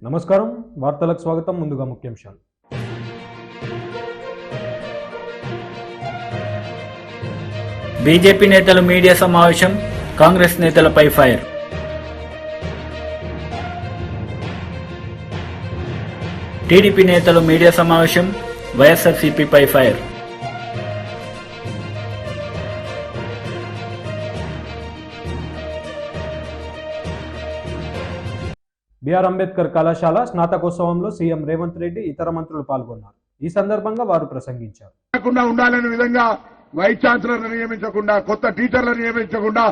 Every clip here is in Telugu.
నమస్కారం వార్తలకు స్వాగతం. ముందుగా ముఖ్యాంశాలు. బీజేపీ నేతలు మీడియా సమావేశం, కాంగ్రెస్ నేతలపై ఫైర్. టీడీపీ నేతలు మీడియా సమావేశం, వైఎస్ఆర్సీపీపై ఫైర్. బిఆర్ అంబేద్కర్ కళాశాల స్నాతకోత్సవంలో సీఎం రేవంత్ రెడ్డి ఇతర మంత్రులు పాల్గొన్నారు. ఈ సందర్భంగా వారు ప్రసంగించారు. ఉండాలనే విధంగా వైస్ ఛాన్సలర్లు నియమించకుండా, కొత్త టీచర్లను నియమించకుండా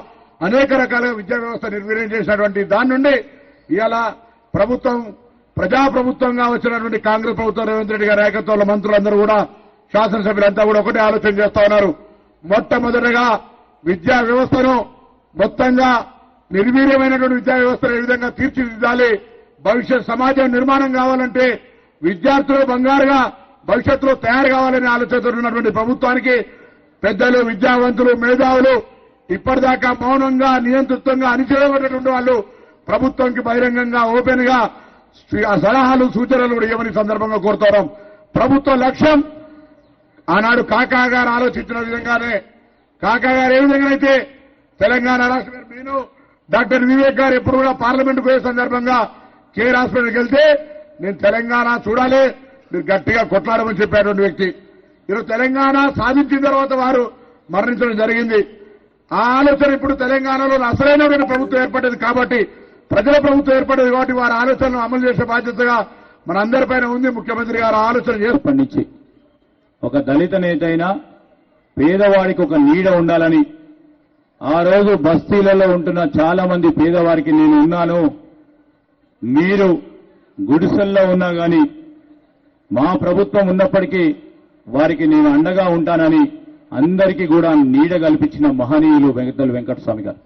అనేక రకాలుగా విద్యా వ్యవస్థ నిర్వీర్యం చేసినటువంటి దాని నుండి ఇవాళ ప్రభుత్వం ప్రజాప్రభుత్వంగా వచ్చినటువంటి కాంగ్రెస్ ప్రభుత్వం రేవంత్ రెడ్డి గారి నాయకత్వంలో మంత్రులందరూ కూడా, శాసనసభ్యులంతా కూడా ఒకటే ఆలోచన చేస్తా ఉన్నారు. మొట్టమొదటిగా విద్యా వ్యవస్థను మొత్తంగా నిర్వీర్యమైనటువంటి విద్యా వ్యవస్థను ఏ విధంగా తీర్చిదిద్దాలి, భవిష్యత్ సమాజం నిర్మాణం కావాలంటే విద్యార్థులు బంగారుగా భవిష్యత్తులో తయారు కావాలనే ఆలోచనతో ఉన్నటువంటి ప్రభుత్వానికి పెద్దలు, విద్యావంతులు, మేధావులు ఇప్పటిదాకా మౌనంగా నియంతృత్వంగా అణిచివేయబడినటువంటి వాళ్ళు ప్రభుత్వంకి బహిరంగంగా ఓపెన్ గా సలహాలు, సూచనలు కూడా ఇవ్వని సందర్భంగా కోరుతున్నాం. ప్రభుత్వ లక్ష్యం ఆనాడు కాకా గారు ఆలోచించిన విధంగానే, కాకా గారు ఏ విధంగా అయితే తెలంగాణ రాష్ట్ర నేను డాక్టర్ వివేక్ గారు ఎప్పుడు కూడా పార్లమెంట్కు పోయే సందర్భంగా కేర్ హాస్పిటల్కి వెళ్తే నేను తెలంగాణ చూడాలి, మీరు గట్టిగా కొట్లాడమని చెప్పేటువంటి వ్యక్తి. ఈరోజు తెలంగాణ సాధించిన తర్వాత వారు మరణించడం జరిగింది. ఆ ఆలోచన ఇప్పుడు తెలంగాణలో అసలైన ప్రభుత్వం ఏర్పడ్డది కాబట్టి, ప్రజల ప్రభుత్వం ఏర్పడ్డది కాబట్టి వారి ఆలోచనలు అమలు చేసే బాధ్యతగా మన అందరిపైన ఉంది. ముఖ్యమంత్రి గారు ఆలోచన చేసి ఒక దళిత నేత అయినా పేదవాడికి ఒక నీడ ఉండాలని ఆ రోజు బస్తీలలో ఉంటున్న చాలా మంది పేదవారికి నేను ఉన్నాను, మీరు గుడిసెల్లో ఉన్నా గాని మా ప్రభుత్వం ఉన్నప్పటికీ వారికి నేను అండగా ఉంటానని అందరికీ కూడా నీడ కల్పించిన మహనీయులు పెద్దలు వెంకటస్వామి గారు.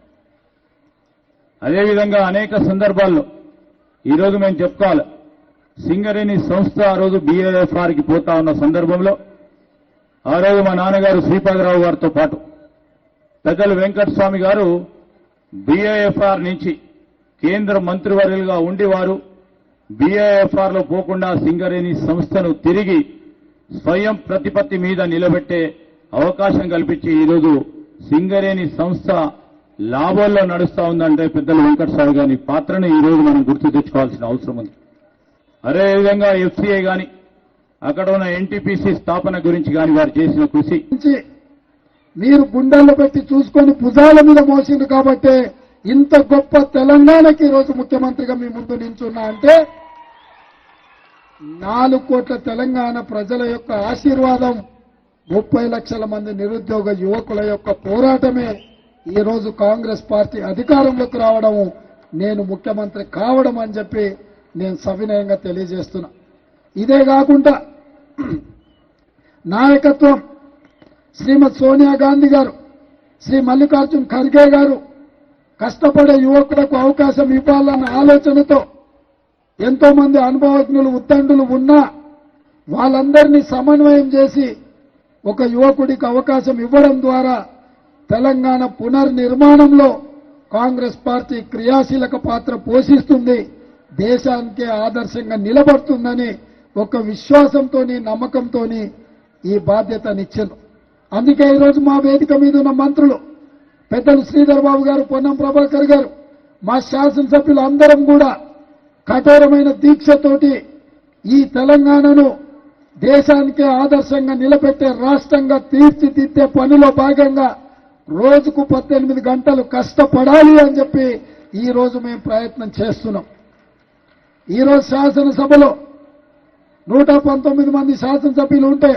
అదేవిధంగా అనేక సందర్భాల్లో ఈరోజు మేము చెప్పుకోవాలి, సింగరేణి సంస్థ ఆ రోజు బీఏఎఫ్ఆర్కి పోతా ఉన్న సందర్భంలో ఆ రోజు మా నాన్నగారు శ్రీపాదరావు గారితో పాటు పెద్దలు వెంకటస్వామి గారు బీఏఎఫ్ఆర్ నుంచి కేంద్ర మంత్రివర్యులుగా ఉండి వారు బీఏఎఫ్ఆర్ లో పోకుండా సింగరేణి సంస్థను తిరిగి స్వయం ప్రతిపత్తి మీద నిలబెట్టే అవకాశం కల్పించి ఈరోజు సింగరేణి సంస్థ లాభాల్లో నడుస్తా ఉందంటే పెద్దలు వెంకటస్వామి గారి పాత్రను ఈరోజు మనం గుర్తు తెచ్చుకోవాల్సిన అవసరం ఉంది. అదేవిధంగా ఎఫ్సీఐ గాని అక్కడ ఉన్న ఎన్టీపీసీ స్థాపన గురించి గాని వారు చేసిన కృషి మీరు గుండెల్లో పెట్టి చూసుకొని భుజాల మీద మోసింది కాబట్టి ఇంత గొప్ప తెలంగాణకి ఈరోజు ముఖ్యమంత్రిగా మీ ముందు నించున్నా అంటే 4 కోట్ల తెలంగాణ ప్రజల యొక్క ఆశీర్వాదం, 30 లక్షల మంది నిరుద్యోగ యువకుల యొక్క పోరాటమే ఈరోజు కాంగ్రెస్ పార్టీ అధికారంలోకి రావడం, నేను ముఖ్యమంత్రి కావడం అని చెప్పి నేను సవినయంగా తెలియజేస్తున్నా. ఇదే కాకుండా నాయకత్వం శ్రీమతి సోనియా గాంధీ గారు, శ్రీ మల్లికార్జున్ ఖర్గే గారు కష్టపడే యువకులకు అవకాశం ఇవ్వాలన్న ఆలోచనతో ఎంతో మంది అనుభవజ్ఞులు, ఉద్దండులు ఉన్నా వాళ్ళందరినీ సమన్వయం చేసి ఒక యువకుడికి అవకాశం ఇవ్వడం ద్వారా తెలంగాణ పునర్నిర్మాణంలో కాంగ్రెస్ పార్టీ క్రియాశీలక పాత్ర పోషిస్తుంది, దేశానికే ఆదర్శంగా నిలబడుతుందని ఒక విశ్వాసంతో, నమ్మకంతో ఈ బాధ్యతనిచ్చారు. అందుకే ఈరోజు మా వేదిక మీద ఉన్న మంత్రులు పెద్దలు శ్రీధర్ బాబు గారు, పొన్నం ప్రభాకర్ గారు, మా శాసనసభ్యులు అందరం కూడా కఠోరమైన దీక్షతోటి ఈ తెలంగాణను దేశానికే ఆదర్శంగా నిలబెట్టే రాష్ట్రంగా తీర్చిదిద్దే పనిలో భాగంగా రోజుకు 18 గంటలు కష్టపడాలి అని చెప్పి ఈ రోజు మేము ప్రయత్నం చేస్తున్నాం. ఈరోజు శాసనసభలో 119 మంది శాసనసభ్యులు ఉంటే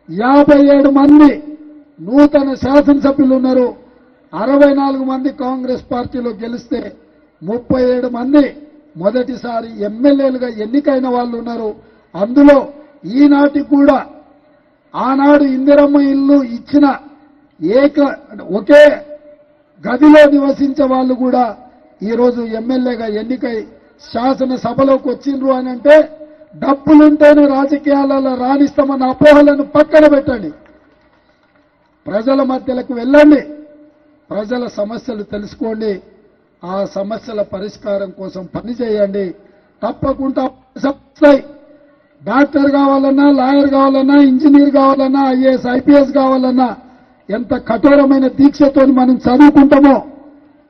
57 మంది నూతన శాసనసభ్యులు ఉన్నారు. 64 మంది కాంగ్రెస్ పార్టీలో గెలిస్తే 37 మంది మొదటిసారి ఎమ్మెల్యేలుగా ఎన్నికైన వాళ్ళు ఉన్నారు. అందులో ఈనాటికి కూడా ఆనాడు ఇందిరమ్మ ఇల్లు ఇచ్చిన ఒకే గదిలో నివసించే వాళ్ళు కూడా ఈరోజు ఎమ్మెల్యేగా ఎన్నికై శాసనసభలోకి వచ్చిండ్రు అని అంటే డబ్బులుంటేనే రాజకీయాలలో రాణిస్తామన్న అపోహలను పక్కన పెట్టండి, ప్రజల మధ్యలకు వెళ్ళండి, ప్రజల సమస్యలు తెలుసుకోండి, ఆ సమస్యల పరిష్కారం కోసం పనిచేయండి. తప్పకుండా వస్తాయి. డాక్టర్ కావాలన్నా, లాయర్ కావాలన్నా, ఇంజనీర్ కావాలన్నా, ఐఏఎస్ ఐపీఎస్ కావాలన్నా ఎంత కఠోరమైన దీక్షతో మనం చదువుకుంటామో,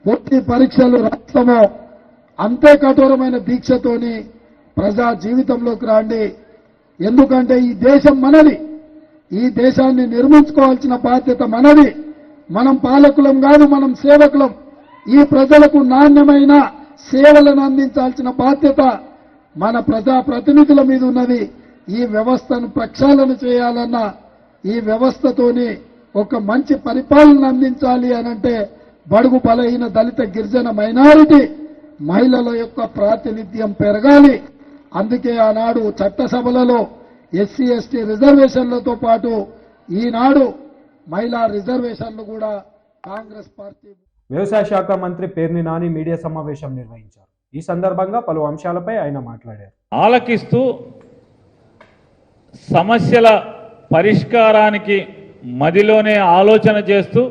పూర్తి పరీక్షలు రాస్తామో అంతే కఠోరమైన దీక్షతోని ప్రజా జీవితంలోకి రాండి. ఎందుకంటే ఈ దేశం మనది, ఈ దేశాన్ని నిర్మించుకోవాల్సిన బాధ్యత మనది. మనం పాలకులం కాదు, మనం సేవకులం. ఈ ప్రజలకు నాణ్యమైన సేవలను అందించాల్సిన బాధ్యత మన ప్రజా ప్రతినిధుల మీద ఉన్నది. ఈ వ్యవస్థను ప్రక్షాళన చేయాలన్నా, ఈ వ్యవస్థతోని ఒక మంచి పరిపాలన అందించాలి అనంటే బడుగు బలహీన దళిత గిరిజన మైనారిటీ మహిళల యొక్క ప్రాతినిధ్యం పెరగాలి. అందుకే ఆనాడు చట్టసభలలో ఎస్సీ ఎస్టీ రిజర్వేషన్లతో పాటు ఈనాడు మహిళా రిజర్వేషన్లు కూడా కాంగ్రెస్ పార్టీ. వ్యవసాయ శాఖ మంత్రి పేర్ని నాని మీడియా సమావేశం నిర్వహించారు. ఈ సందర్భంగా పలు అంశాలపై ఆయన మాట్లాడారు. ఆలకిస్తూ సమస్యల పరిష్కారానికి మదిలోనే ఆలోచన చేస్తూ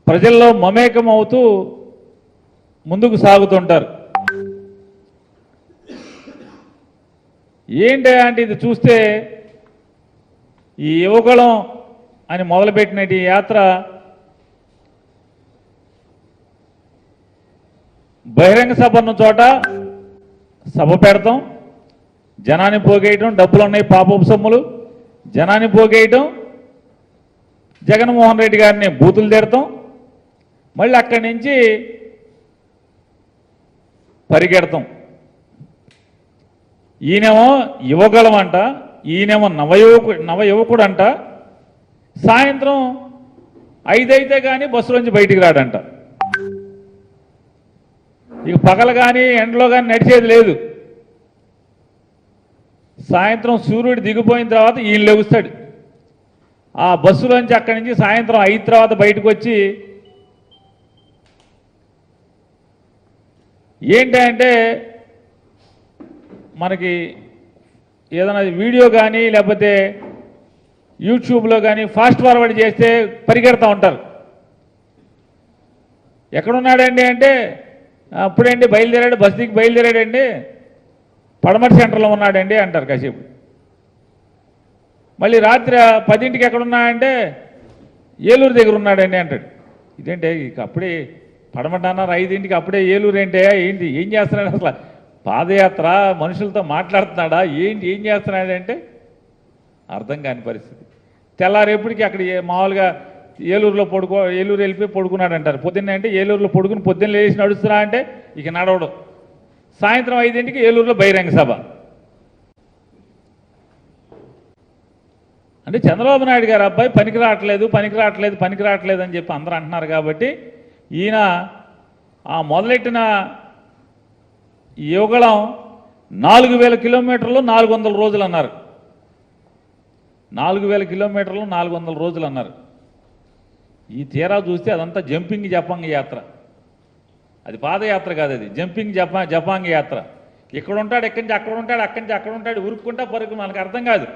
ప్రజల్లో మమేకం అవుతూ ముందుకు సాగుతుంటారు. ఏంటి అంటే ఇది చూస్తే ఈ యువకులం అని మొదలుపెట్టిన ఈ యాత్ర బహిరంగ సభ ఉన్న చోట సభ పెడతాం, జనాన్ని పోగేయటం, డబ్బులు ఉన్నాయి పాపపు సొమ్ములు, జనాన్ని పోగేయటం, జగన్మోహన్ రెడ్డి గారిని బూతులు తిడతాం, మళ్ళీ అక్కడి నుంచి పరిగెడతాం. ఈయనేమో యువగలం అంట, ఈయనేమో నవయువకుడు అంట. సాయంత్రం 5 అయితే కానీ బస్సులోంచి బయటికి రాడంట. ఇక పగలు కానీ ఎండలో కానీ నడిచేది లేదు. సాయంత్రం సూర్యుడు దిగిపోయిన తర్వాత ఈయన లెగుస్తాడు. ఆ బస్సులోంచి అక్కడి నుంచి సాయంత్రం 5 తర్వాత బయటకు వచ్చి ఏంటంటే మనకి ఏదైనా వీడియో కానీ లేకపోతే యూట్యూబ్లో కానీ ఫాస్ట్ ఫార్వర్డ్ చేస్తే పరిగెడతా ఉంటారు. ఎక్కడున్నాడండి అంటే అప్పుడండి బయలుదేరాడు, బస్ దిగి బయలుదేరాడండి, పడమటి సెంటర్లో ఉన్నాడండి అంటారు కాసేపు. మళ్ళీ రాత్రి 10ంటికి ఎక్కడున్నాడంటే ఏలూరు దగ్గర ఉన్నాడండి అంటాడు. ఇదేంటే ఇక అప్పుడే పడమటి అన్నారు, 5ంటికి అప్పుడే ఏలూరు ఏంటే, ఏంటి ఏం చేస్తున్నాడు అసలు, పాదయాత్ర మనుషులతో మాట్లాడుతున్నాడా ఏంటి, ఏం చేస్తున్నాడంటే అర్థం కాని పరిస్థితి. తెల్లారేపటికి అక్కడ మామూలుగా ఏలూరు వెళ్ళిపోయి పడుకున్నాడు అంటారు. పొద్దున్నే అంటే ఏలూరులో పడుకుని పొద్దున్న లేచి నడుస్తున్నా అంటే ఇక నడవడం. సాయంత్రం 5ంటికి ఏలూరులో బహిరంగ సభ. అంటే చంద్రబాబు నాయుడు గారు అబ్బాయి పనికి రావట్లేదు అని చెప్పి అందరూ అంటున్నారు. కాబట్టి ఈయన ఆ మొదలెట్టిన యువగళం 4000 కిలోమీటర్లు 400 రోజులు అన్నారు. 4000 కిలోమీటర్లు 400 రోజులు అన్నారు. ఈ తీరా చూస్తే అదంతా జంపింగ్ జపాంగ్ యాత్ర. అది పాదయాత్ర కాదు, అది జంపింగ్ జపాంగ్ యాత్ర. ఇక్కడ ఉంటాడు, ఎక్కడి నుంచి అక్కడ ఉంటాడు, అక్కడి నుంచి అక్కడ ఉంటాడు, ఉరుక్కుంటా పరుగు. మనకు అర్థం కాదు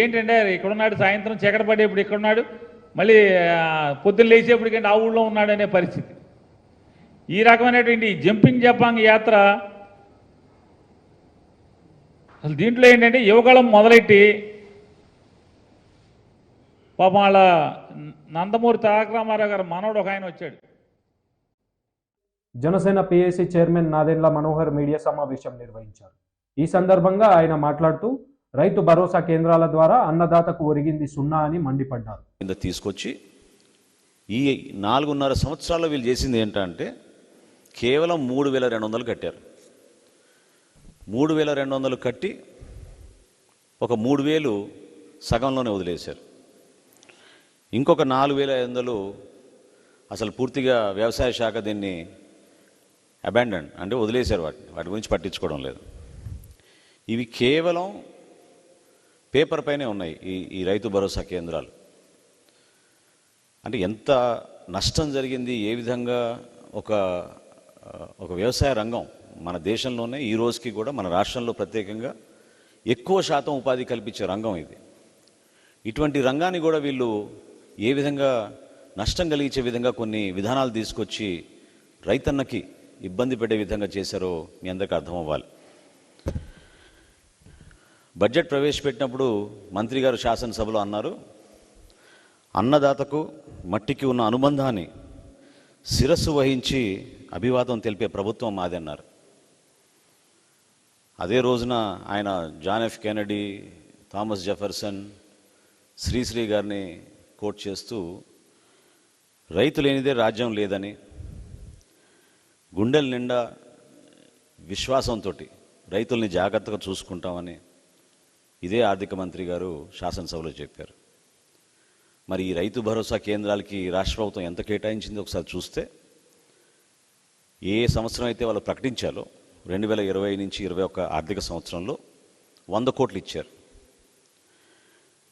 ఏంటంటే ఇక్కడున్నాడు, సాయంత్రం చీకటి పడేప్పుడు ఇక్కడున్నాడు, మళ్ళీ పొద్దున్న లేచేప్పటికంటే ఆ ఊళ్ళో ఉన్నాడు అనే పరిస్థితి. ఈ రకమైనటువంటి జంపింగ్ జపాంగ్ యాత్ర అసలు దీంట్లో ఏంటంటే యువగళం మొదలెట్టి పాపం వాళ్ళ నందమూరి తారక రామారావు గారు మనవడు ఒక ఆయన వచ్చాడు. Janasena PAC chairman Nadendla Manohar media సమావేశం నిర్వహించారు. ఈ సందర్భంగా ఆయన మాట్లాడుతూ రైతు భరోసా కేంద్రాల ద్వారా అన్నదాతకు ఒరిగింది 0 అని మండిపడ్డారు. కింద తీసుకొచ్చి ఈ 4.5 సంవత్సరాల్లో వీళ్ళు చేసింది ఏంటంటే కేవలం 3,200 కట్టారు. 3,200 కట్టి ఒక 3,000 సగంలోనే వదిలేశారు. ఇంకొక 4,500 అసలు పూర్తిగా వ్యవసాయ శాఖ దీన్ని అబాండన్ అంటే వదిలేశారు. వాటి గురించి పట్టించుకోవడం లేదు. ఇవి కేవలం పేపర్ పైనే ఉన్నాయి ఈ రైతు భరోసా కేంద్రాలు. అంటే ఎంత నష్టం జరిగింది, ఏ విధంగా ఒక వ్యవసాయ రంగం మన దేశంలోనే ఈ రోజుకి కూడా మన రాష్ట్రంలో ప్రత్యేకంగా ఎక్కువ శాతం ఉపాధి కల్పించే రంగం ఇది. ఇటువంటి రంగాన్ని కూడా వీళ్ళు ఏ విధంగా నష్టం కలిగించే విధంగా కొన్ని విధానాలు తీసుకొచ్చి రైతన్నకి ఇబ్బంది పెట్టే విధంగా చేశారో మీ అందరికీ అర్థం అవ్వాలి. బడ్జెట్ ప్రవేశపెట్టినప్పుడు మంత్రి గారు శాసనసభలో అన్నారు, అన్నదాతకు మట్టికి ఉన్న అనుబంధాన్ని శిరస్సు వహించి అభివాదం తెలిపే ప్రభుత్వం మాది అన్నారు. అదే రోజున ఆయన John F Kennedy, Thomas Jefferson, Sri Sri గారిని కోట్ చేస్తూ రైతు లేనిదే రాజ్యం లేదని, గుండెల నిండా విశ్వాసంతో రైతుల్ని జాగ్రత్తగా చూసుకుంటామని ఇదే ఆర్థిక మంత్రి గారు శాసనసభలో చెప్పారు. మరి ఈ రైతు భరోసా కేంద్రాలకి రాష్ట్ర ప్రభుత్వం ఎంత కేటాయించిందో ఒకసారి చూస్తే, ఏ సంవత్సరం అయితే వాళ్ళు ప్రకటించాలో 2020 నుంచి 2021 ఆర్థిక సంవత్సరంలో 100 కోట్లు ఇచ్చారు.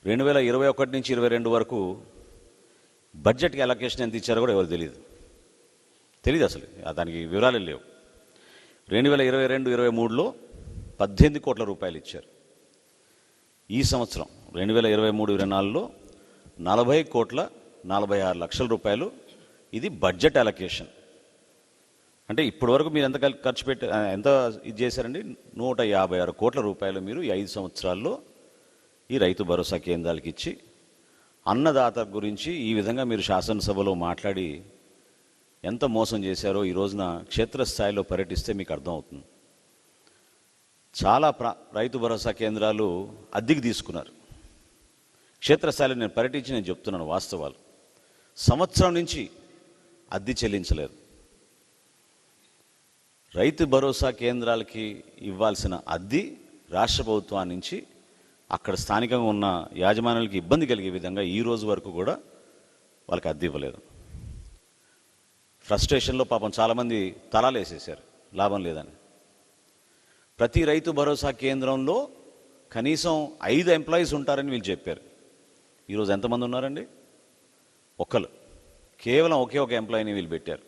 2021 నుంచి 2022 వరకు బడ్జెట్కి అలొకేషన్ ఎంత ఇచ్చారో కూడా ఎవరు తెలియదు అసలు, దానికి వివరాలు లేవు. 2022-23లో 18 కోట్ల రూపాయలు ఇచ్చారు. ఈ సంవత్సరం 2023-24లో 40 కోట్ల 46 లక్షల రూపాయలు ఇది బడ్జెట్ అలొకేషన్. అంటే ఇప్పటి వరకు మీరు ఎంత ఖర్చు పెట్టి ఎంత ఇది చేశారండి? 156 కోట్ల రూపాయలు మీరు ఈ 5 సంవత్సరాల్లో ఈ రైతు భరోసా కేంద్రాలకు ఇచ్చి అన్నదాత గురించి ఈ విధంగా మీరు శాసనసభలో మాట్లాడి ఎంత మోసం చేశారో ఈ రోజున క్షేత్రస్థాయిలో పర్యటిస్తే మీకు అర్థమవుతుంది. చాలా రైతు భరోసా కేంద్రాలు అద్దెకి తీసుకున్నారు. క్షేత్రస్థాయిలో నేను పర్యటించి నేను చెప్తున్నాను వాస్తవాలు. సంవత్సరం నుంచి అద్దె చెల్లించలేదు. రైతు భరోసా కేంద్రాలకి ఇవ్వాల్సిన అద్దె రాష్ట్ర ప్రభుత్వం నుంచి అక్కడ స్థానికంగా ఉన్న యాజమాన్యాలకి ఇబ్బంది కలిగే విధంగా ఈ రోజు వరకు కూడా వాళ్ళకి అద్దె ఇవ్వలేదు. ఫ్రస్ట్రేషన్లో పాపం చాలామంది తలాలు వేసేసారు లాభం లేదని. ప్రతి రైతు భరోసా కేంద్రంలో కనీసం 5 ఎంప్లాయీస్ ఉంటారని వీళ్ళు చెప్పారు. ఈరోజు ఎంతమంది ఉన్నారండి? ఒక్కరు, కేవలం ఒకే ఒక ఎంప్లాయీని వీళ్ళు పెట్టారు.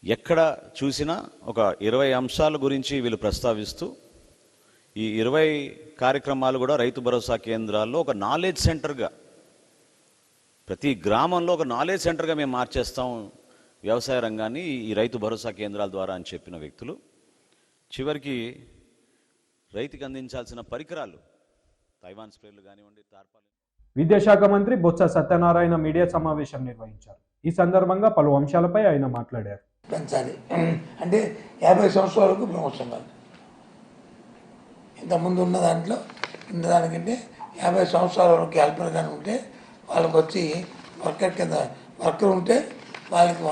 ఎక్కడ చూసినా ఒక 20 అంశాల గురించి వీళ్ళు ప్రస్తావిస్తూ ఈ 20 కార్యక్రమాలు కూడా రైతు భరోసా కేంద్రాల్లో ఒక నాలెడ్జ్ సెంటర్గా, ప్రతి గ్రామంలో ఒక నాలెడ్జ్ సెంటర్గా మేము మార్చేస్తాం వ్యవసాయ రంగాన్ని ఈ రైతు భరోసా కేంద్రాల ద్వారా అని చెప్పిన వ్యక్తులు చివరికి రైతుకి అందించాల్సిన పరికరాలు, తైవాన్ స్ప్రేలు కానివ్వండి, తార్పాలు. విద్యాశాఖ మంత్రి బొత్స సత్యనారాయణ మీడియా సమావేశం నిర్వహించారు. ఈ సందర్భంగా పలు అంశాలపై ఆయన మాట్లాడారు. పెంచాలి అంటే 50 సంవత్సరాలకు ప్రమోషన్ కాదు. ఇంతకుముందు ఉన్న దాంట్లో దానికంటే 50 సంవత్సరాల వరకు హెల్పర్ కానీ ఉంటే వాళ్ళకి వచ్చి వర్కర్ ఉంటే వాళ్ళకి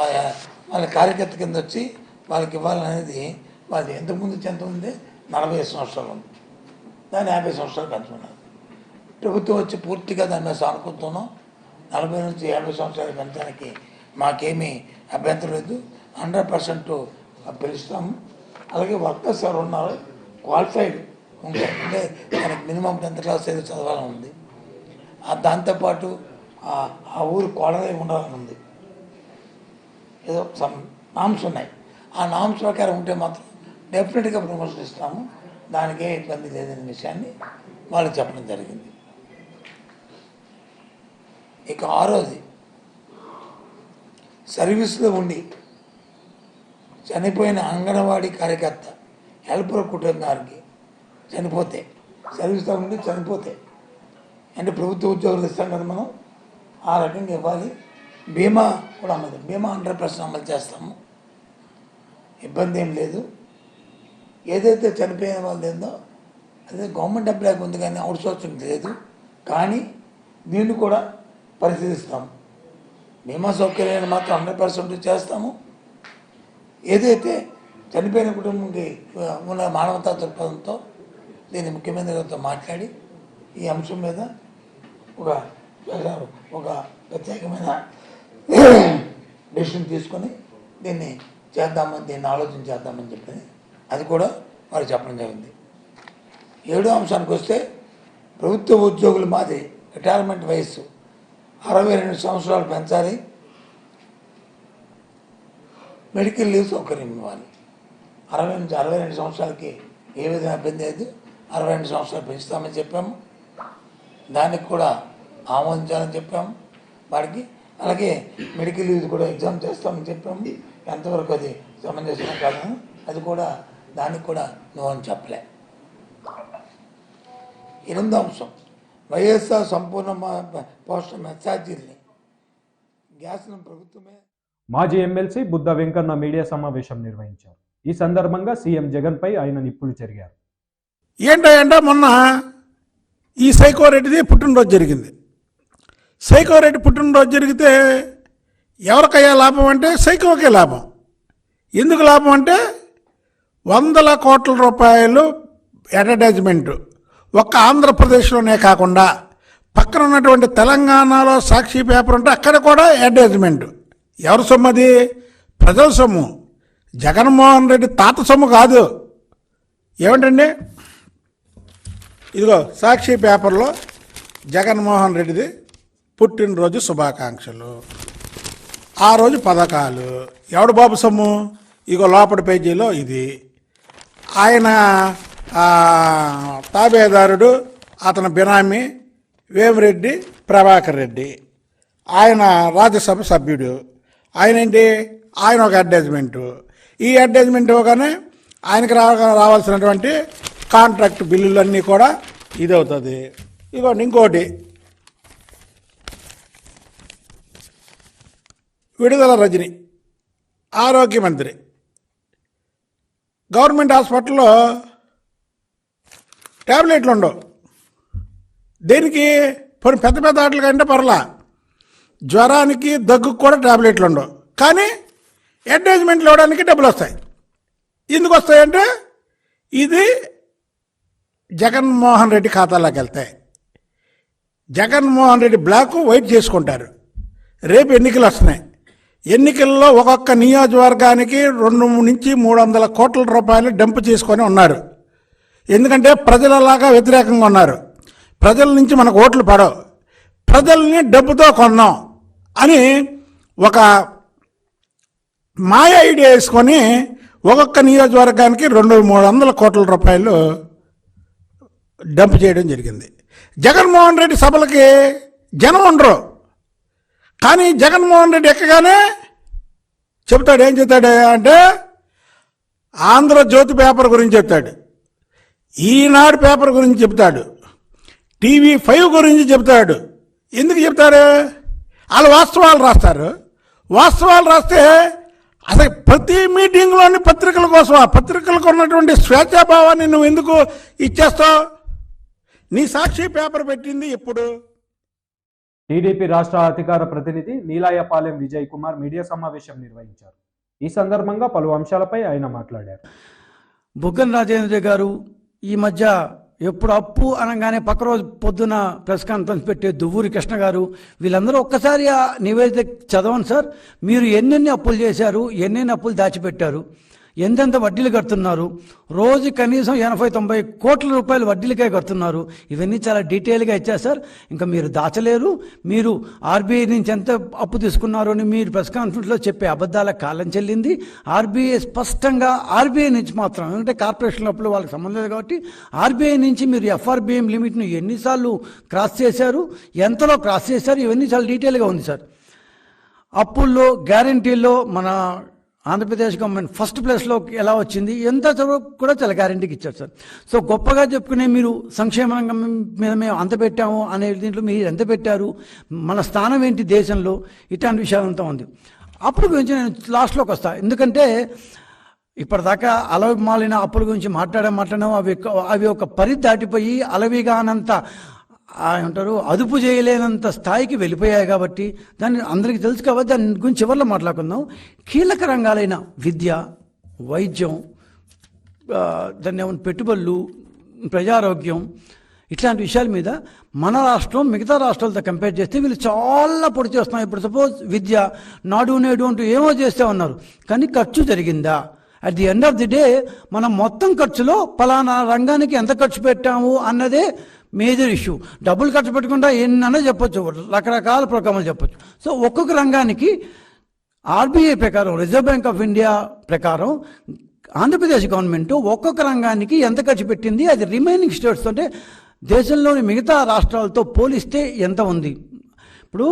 వాళ్ళ కార్యకర్త కింద వచ్చి వాళ్ళకి ఇవ్వాలనేది వాళ్ళది ఎంతకుముందు ఎంత ఉంది? 45 సంవత్సరాలు ఉంది. దాన్ని 50 సంవత్సరాలు పెంచుకున్నారు. ప్రభుత్వం వచ్చి పూర్తిగా దాని మీద సానుకూలతోనూ 40 నుంచి 50 సంవత్సరాలు పెంచడానికి మాకేమీ అభ్యంతరం లేదు. 100% పిలుస్తాము. అలాగే వర్కర్స్ ఎవరు ఉన్నారు క్వాలిఫైడ్ ఉంటారు, అంటే దానికి మినిమం 10th క్లాస్ ఏదో చదవాలని ఉంది. దాంతోపాటు ఆ ఊరు కోడలై ఉండాలని ఉంది. ఏదో సమ్ నామ్స్ ఉన్నాయి. ఆ నామ్స్ ప్రకారం ఉంటే మాత్రం డెఫినెట్గా ప్రమోషన్ ఇస్తాము, దానికే ఇబ్బంది లేదనే విషయాన్ని వాళ్ళకి చెప్పడం జరిగింది. ఇక 6వది, సర్వీస్లో ఉండి చనిపోయిన అంగన్వాడీ కార్యకర్త హెల్పర్ కుటుంబానికి చనిపోతే, సర్వీస్లో ఉండి చనిపోతే, అంటే ప్రభుత్వ ఉద్యోగులు ఇస్తాం కదా మనం, ఆ రకంగా ఇవ్వాలి. బీమా కూడా అమలు, బీమా 100% అమలు చేస్తాము, ఇబ్బంది ఏం లేదు. ఏదైతే చనిపోయిన వాళ్ళు ఏందో అదే గవర్నమెంట్ ఎంప్లాయీకి ఉంది కానీ అవుట్ సోర్సింగ్ లేదు. కానీ దీన్ని కూడా పరిశీలిస్తాము. బీమా సౌకర్యాన్ని మాత్రం 100% చేస్తాము. ఏదైతే చనిపోయిన కుటుంబంకి ఉన్న మానవతా దృక్పథంతో దీన్ని ముఖ్యమంత్రితో మాట్లాడి ఈ అంశం మీద ఒక ప్రత్యేకమైన డెసిషన్ తీసుకొని దీన్ని చేద్దామని, దీన్ని ఆలోచన చేద్దామని చెప్పి అది కూడా వారు చెప్పడం జరిగింది. 7వ అంశానికి వస్తే, ప్రభుత్వ ఉద్యోగులు మాది రిటైర్మెంట్ వయస్సు 62 సంవత్సరాలు పెంచాలి, మెడికల్ లీవ్ సౌకర్యం ఇవ్వాలి. 62 సంవత్సరాలకి ఏ విధంగా ఇబ్బంది లేదు, 62 సంవత్సరాలు పెంచుతామని చెప్పాము. దానికి కూడా ఆమోదించాలని చెప్పాము వాడికి. అలాగే మెడికల్ లీవ్ కూడా ఎగ్జామ్ చేస్తామని చెప్పాము. ఎంతవరకు అది సమంజసం కాదు, అది కూడా దానికి కూడా నువ్వు అని చెప్పలే. 8వ అంశం, వైఎస్ఆర్ సంపూర్ణ పోషణ మెస్సాజీల్ని గ్యాస్ను ప్రభుత్వమే. మాజీ ఎమ్మెల్సీ బుద్ధ వెంకన్న మీడియా సమావేశం నిర్వహించారు. ఈ సందర్భంగా సీఎం జగన్పై ఆయన నిప్పులు చెరిగారు. ఏంటంటే మొన్న ఈ సైకోరెడ్డిది పుట్టినరోజు జరిగింది. సైకోరెడ్డి పుట్టినరోజు జరిగితే ఎవరికయ్యా లాభం అంటే సైకోకే లాభం. ఎందుకు లాభం అంటే 100 కోట్ల రూపాయలు అడ్వర్టైజ్మెంటు ఒక్క ఆంధ్రప్రదేశ్లోనే కాకుండా పక్కన ఉన్నటువంటి తెలంగాణలో సాక్షి పేపర్ ఉంటే అక్కడ కూడా అడ్వర్టైజ్మెంట్. ఎవరి సొమ్ము అది? ప్రజల సొమ్ము. జగన్మోహన్ రెడ్డి తాత సొమ్ము కాదు. ఏమిటండి, ఇదిగో సాక్షి పేపర్లో జగన్మోహన్ రెడ్డిది పుట్టినరోజు శుభాకాంక్షలు, ఆ రోజు పథకాలు. ఎవడు బాబు సొమ్ము? ఇగో లోపల పేజీలో ఇది. ఆయన తాబేదారుడు, అతని బినామీ వేమిరెడ్డి ప్రభాకర్ రెడ్డి. ఆయన రాజ్యసభ సభ్యుడు. ఆయన ఏంటి? ఆయన ఒక అడ్వర్టైజ్మెంటు. ఈ అడ్వర్టైజ్మెంట్ ఇవ్వగానే ఆయనకి రావాల్సినటువంటి కాంట్రాక్ట్ బిల్లులన్నీ కూడా ఇది అవుతుంది. ఇదిగోండి ఇంకోటి, విడుదల రజని ఆరోగ్య మంత్రి. గవర్నమెంట్ హాస్పిటల్లో ట్యాబ్లెట్లు ఉండవు. దేనికి? పెద్ద పెద్ద ఆటలు కంటే పర్లా, జ్వరానికి దగ్గుకు కూడా ట్యాబ్లెట్లు ఉండవు. కానీ అడ్వర్టైజ్మెంట్లు ఇవ్వడానికి డబ్బులు వస్తాయి. ఎందుకు వస్తాయంటే ఇది జగన్మోహన్ రెడ్డి ఖాతాలోకి వెళ్తాయి. జగన్మోహన్ రెడ్డి బ్లాక్ వైట్ చేసుకుంటారు. రేపు ఎన్నికలు వస్తున్నాయి. ఎన్నికల్లో ఒక్కొక్క నియోజకవర్గానికి 200 నుంచి 300 కోట్ల రూపాయలు డంప్ చేసుకొని ఉన్నారు. ఎందుకంటే ప్రజలలాగా వ్యతిరేకంగా ఉన్నారు. ప్రజల నుంచి మనకు ఓట్లు పడవు, ప్రజల్ని డబ్బుతో కొన్నాం అని ఒక మాయ ఐడియా వేసుకొని ఒక్కొక్క నియోజకవర్గానికి 200-300 కోట్ల రూపాయలు డంప్ చేయడం జరిగింది. జగన్మోహన్ రెడ్డి సభలకి జనం ఉండరు. కానీ జగన్మోహన్ రెడ్డి ఎక్కగానే చెప్తాడు. ఏం చెప్తాడు అంటే ఆంధ్రజ్యోతి పేపర్ గురించి చెప్తాడు, ఈనాడు పేపర్ గురించి చెప్తాడు, TV5 గురించి చెప్తాడు. ఎందుకు చెప్తారు? వాళ్ళు వాస్తవాలు రాస్తారు. వాస్తవాలు రాస్తే అసలు ప్రతి మీటింగ్లోని పత్రికల కోసం, ఆ పత్రికలకు ఉన్నటువంటి స్వేచ్ఛాభావాన్ని నువ్వు ఎందుకు ఇచ్చేస్తావు? నీ సాక్షి పేపర్ పెట్టింది ఇప్పుడు. టీడీపీ రాష్ట్ర అధికార ప్రతినిధి నీలాయపాలెం విజయ్ కుమార్ మీడియా సమావేశం నిర్వహించారు. ఈ సందర్భంగా పలు అంశాలపై ఆయన మాట్లాడారు. బుగ్గన రాజేంద్ర గారు ఈ మధ్య ఎప్పుడు అప్పు అనగానే పక్క రోజు పొద్దున ప్రెస్ కాన్ఫరెన్స్ పెట్టే దువ్వూరి కృష్ణ గారు, వీళ్ళందరూ ఒక్కసారి ఆ నివేదిక చదవండి సార్. మీరు ఎన్నెన్ని అప్పులు చేశారు, ఎన్నెన్ని అప్పులు దాచిపెట్టారు, ఎంతెంత వడ్డీలు కడుతున్నారు, రోజు కనీసం 80-90 కోట్ల రూపాయలు వడ్డీలకే కడుతున్నారు. ఇవన్నీ చాలా డీటెయిల్గా ఇచ్చారు సార్. ఇంకా మీరు దాచలేరు. మీరు ఆర్బీఐ నుంచి ఎంత అప్పు తీసుకున్నారు అని మీరు ప్రెస్ కాన్ఫరెన్స్లో చెప్పే అబద్ధాల కాలం చెల్లింది. ఆర్బీఐ స్పష్టంగా ఆర్బీఐ నుంచి మాత్రం, ఎందుకంటే కార్పొరేషన్ అప్పులు వాళ్ళకి సంబంధం లేదు కాబట్టి, ఆర్బీఐ నుంచి మీరు ఎఫ్ఆర్బిఎం లిమిట్ను ఎన్నిసార్లు క్రాస్ చేశారు, ఎంతలో క్రాస్ చేశారు, ఇవన్నీ చాలా డీటెయిల్గా ఉంది సార్. అప్పుల్లో గ్యారంటీల్లో మన ఆంధ్రప్రదేశ్ గవర్నమెంట్ ఫస్ట్ ప్లేస్లో ఎలా వచ్చింది, ఎంత కూడా చాలా గ్యారంటీకి ఇచ్చారు సార్. సో గొప్పగా చెప్పుకునే మీరు సంక్షేమ రంగం మీద మేము అంత పెట్టాము అనే దీంట్లో మీరు ఎంత పెట్టారు, మన స్థానం ఏంటి దేశంలో, ఇట్లాంటి విషయాలంతా ఉంది. అప్పుడు గురించి నేను లాస్ట్లోకి వస్తాను. ఎందుకంటే ఇప్పటిదాకా అలవిమాలిన అప్పుల గురించి మాట్లాడాము. అవి ఒక పరిధి దాటిపోయి అలవిగానంత అంటారు అదుపు చేయలేనంత స్థాయికి వెళ్ళిపోయాయి. కాబట్టి దాన్ని అందరికీ తెలుసు కాబట్టి దాని గురించి చివరిలో మాట్లాడుకుందాం. కీలక రంగాలైన విద్య, వైద్యం, దాన్ని ఏమైనా పెట్టుబడులు, ప్రజారోగ్యం, ఇట్లాంటి విషయాల మీద మన రాష్ట్రం మిగతా రాష్ట్రాలతో కంపేర్ చేస్తే వీళ్ళు చాలా పొడి చేస్తున్నాం. ఇప్పుడు సపోజ్ విద్య, నాడు నేడు అంటూ ఏమో చేస్తే ఉన్నారు, కానీ ఖర్చు జరిగిందా? At the end of the day మనం మొత్తం ఖర్చులో పలానా రంగానికి ఎంత ఖర్చు పెట్టాము అన్నదే మేజర్ ఇష్యూ. డబ్బులు ఖర్చు పెట్టకుండా ఎన్నైనా చెప్పొచ్చు, రకరకాల ప్రోగ్రాములు చెప్పొచ్చు. సో ఒక్కొక్క రంగానికి ఆర్బీఐ ప్రకారం, రిజర్వ్ బ్యాంక్ ఆఫ్ ఇండియా ప్రకారం ఆంధ్రప్రదేశ్ గవర్నమెంట్ ఒక్కొక్క రంగానికి ఎంత ఖర్చు పెట్టింది, అది రిమైనింగ్ స్టేట్స్ అంటే దేశంలోని మిగతా రాష్ట్రాలతో పోలిస్తే ఎంత ఉంది. ఇప్పుడు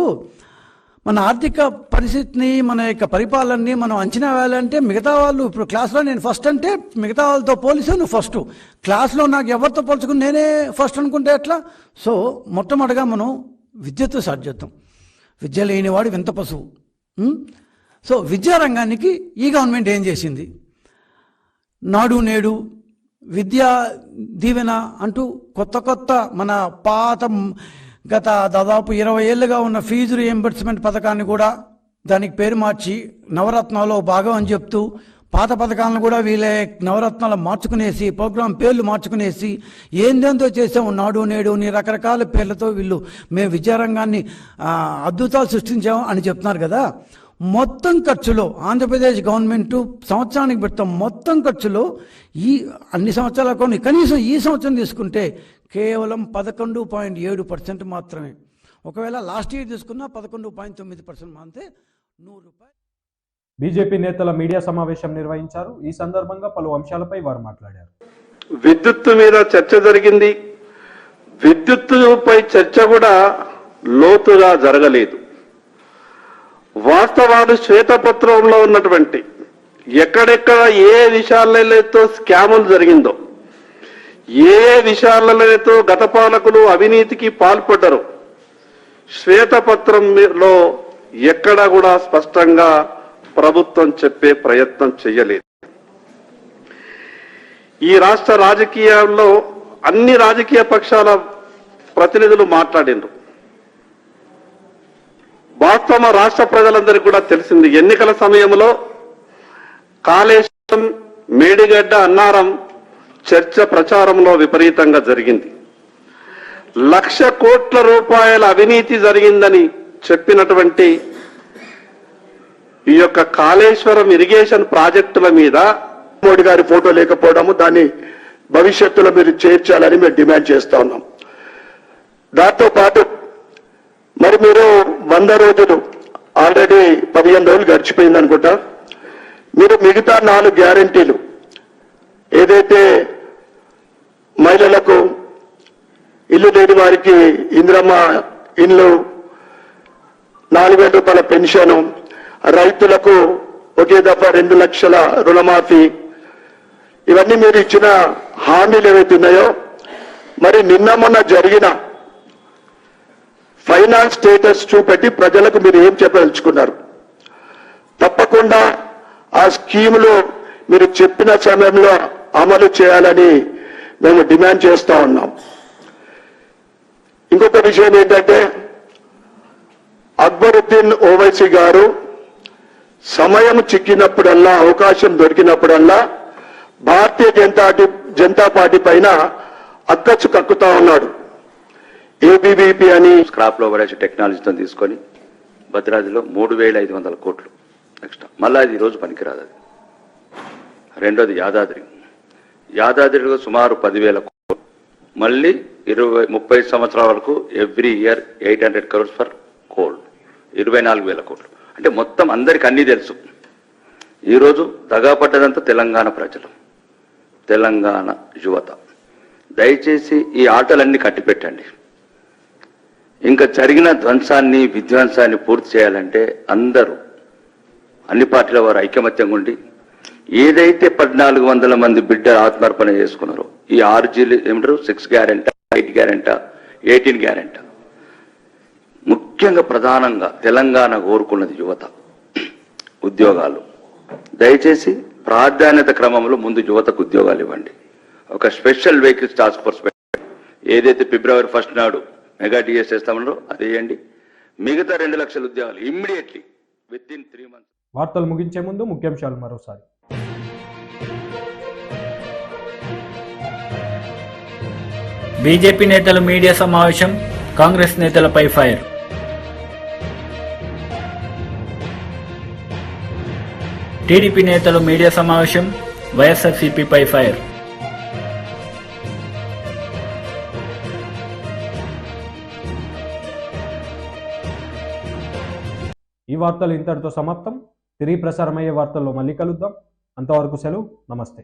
మన ఆర్థిక పరిస్థితిని, మన యొక్క పరిపాలనని మనం అంచనా వేయాలంటే మిగతా వాళ్ళు, ఇప్పుడు క్లాస్లో నేను ఫస్ట్ అంటే మిగతా వాళ్ళతో పోలిస్తే నువ్వు ఫస్ట్, క్లాస్లో నాకు ఎవరితో పోల్చుకుని నేనే ఫస్ట్ అనుకుంటే ఎట్లా? సో మొట్టమొదటిగా మనం విద్యతో స్టార్ట్ చేద్దాం. విద్య లేనివాడు వింత పశువు. సో విద్యారంగానికి ఈ గవర్నమెంట్ ఏం చేసింది? నాడు నేడు, విద్యా దీవెన అంటూ కొత్త మన పాత గత దాదాపు 20 ఏళ్ళుగా ఉన్న ఫీజు రియంబర్స్మెంట్ పథకాన్ని కూడా దానికి పేరు మార్చి నవరత్నాల్లో భాగం అని చెప్తూ పాత పథకాలను కూడా వీళ్ళే నవరత్నాలు మార్చుకునేసి, ప్రోగ్రాం పేర్లు మార్చుకునేసి ఏందేంతో చేసాము, నాడు నేడు నీ రకరకాల పేర్లతో వీళ్ళు మేము విద్యారంగాన్ని అద్భుతాలు సృష్టించాము అని చెప్తున్నారు కదా. మొత్తం ఖర్చులో ఆంధ్రప్రదేశ్ గవర్నమెంట్ సంవత్సరానికి పెడతాం, మొత్తం ఖర్చులో ఈ అన్ని సంవత్సరాలకు కనీసం ఈ సంవత్సరం తీసుకుంటే కేవలం 11.7% మాత్రమే. ఒకవేళ లాస్ట్ ఇయర్ తీసుకున్నా 11.9% మాత్రమే. 100 రూపాయలు. బీజేపీ నేతల మీడియా సమావేశం నిర్వహించారు. ఈ సందర్భంగా పలు అంశాలపై వారు మాట్లాడారు. విద్యుత్తు మీద చర్చ జరిగింది. విద్యుత్తుపై చర్చ కూడా లోతుగా జరగలేదు. వాస్తవాలు శ్వేతపత్రంలో ఉన్నటువంటి ఎక్కడెక్కడ ఏ విషయాలతో స్కాములు జరిగిందో, ఏ విషయాలతో గత పాలకులు అవినీతికి పాల్పడ్డారో శ్వేతపత్రంలో ఎక్కడ కూడా స్పష్టంగా ప్రభుత్వం చెప్పే ప్రయత్నం చేయలేదు. ఈ రాష్ట్ర రాజకీయాల్లో అన్ని రాజకీయ పక్షాల ప్రతినిధులు మాట్లాడినారు. వాస్తవం రాష్ట్ర ప్రజలందరికీ కూడా తెలిసింది. ఎన్నికల సమయంలో కాళేశ్వరం, మేడిగడ్డ, అన్నారం చర్చ ప్రచారంలో విపరీతంగా జరిగింది. 1,00,000 కోట్ల రూపాయల అవినీతి జరిగిందని చెప్పినటువంటి ఈ యొక్క కాళేశ్వరం ఇరిగేషన్ ప్రాజెక్టుల మీద మోడీ గారి ఫోటో లేకపోవడము, దాన్ని భవిష్యత్తులో మీరు చేర్చాలని మేము డిమాండ్ చేస్తా ఉన్నాం. దాంతో పాటు మరి మీరు 100 రోజులు ఆల్రెడీ 15 రోజులు గడిచిపోయింది అనుకుంటా, మీరు మిగతా 4 గ్యారంటీలు ఏదైతే మహిళలకు ఇల్లు లేని వారికి ఇందిరమ్మ ఇల్లు, 4,000 రూపాయల పెన్షన్, రైతులకు ఒకే దఫా 2 లక్షల రుణమాఫీ, ఇవన్నీ మీరు ఇచ్చిన హామీలు ఏవైతే ఉన్నాయో, మరి నిన్న మొన్న జరిగిన ఫైనాన్స్ స్టేటస్ చూపెట్టి ప్రజలకు మీరు ఏం చెప్పదలుచుకున్నారు? తప్పకుండా ఆ స్కీములు మీరు చెప్పిన సమయంలో అమలు చేయాలని మేము డిమాండ్ చేస్తా ఉన్నాం. ఇంకొక విషయం ఏంటంటే, అక్బరుద్దీన్ ఓవైసీ గారు సమయం చిక్కినప్పుడల్లా, అవకాశం దొరికినప్పుడల్లా భారతీయ జనతా పార్టీ పైన అక్కచ్చు కక్కుతా ఉన్నాడు. ఏబీవీపీ అని స్క్రాప్ లో పడేసి టెక్నాలజీతో తీసుకొని భద్రాద్రిలో 3,500 కోట్లు ఎక్స్ట్రా. మళ్ళీ అది ఈరోజు పనికిరాదు. అది రెండోది యాదాద్రిలో సుమారు 10,000 కోట్లు. మళ్ళీ 30 సంవత్సరాల వరకు every year 800 crores for coal, 24,000 కోట్లు. అంటే మొత్తం అందరికి అన్నీ తెలుసు. ఈరోజు దగాపడ్డదంతా తెలంగాణ ప్రజలు, తెలంగాణ యువత. దయచేసి ఈ ఆటలన్నీ కట్టిపెట్టండి. ఇంకా జరిగిన ధ్వంసాన్ని, విధ్వంసాన్ని పూర్తి చేయాలంటే అందరూ, అన్ని పార్టీల వారు ఐకమత్యంగా ఉండి, ఏదైతే 1,400 మంది బిడ్డలు ఆత్మార్పణ చేసుకున్నారో ఈ 6Gలు ఏమంటారు, 6 గ్యారెంటా, 8 గ్యారెంటా, 18 గ్యారెంటా, ముఖ్యంగా ప్రధానంగా తెలంగాణ కోరుకున్నది యువత, ఉద్యోగాలు. దయచేసి ప్రాధాన్యత క్రమంలో ముందు యువతకు ఉద్యోగాలు ఇవ్వండి. ఒక స్పెషల్ వెహికల్స్ టాస్క్ ఫోర్స్ పెట్టండి. ఏదైతే February 1 నాడు మెగా డిఎస్ చేస్తామన్నారో అది వేయండి. మిగతా 2 లక్షల ఉద్యోగాలు ఇమ్మీడియట్లీ విత్ ఇన్ 3 months. వార్తలు ముగించే ముందు ముఖ్యాంశాలు మరోసారి. బీజేపీ నేతల మీడియా సమావేశం, కాంగ్రెస్ నేతలపై ఫైర్. టీడీపీ నేతలు మీడియా సమావేశం, వైఎస్ఆర్సీపీపై ఫైర్. ఈ వార్తలు ఇంతటితో సమాప్తం. తిరిగి ప్రసారమయ్యే వార్తల్లో మళ్ళీ కలుద్దాం. అంతవరకు సెలవు. నమస్తే.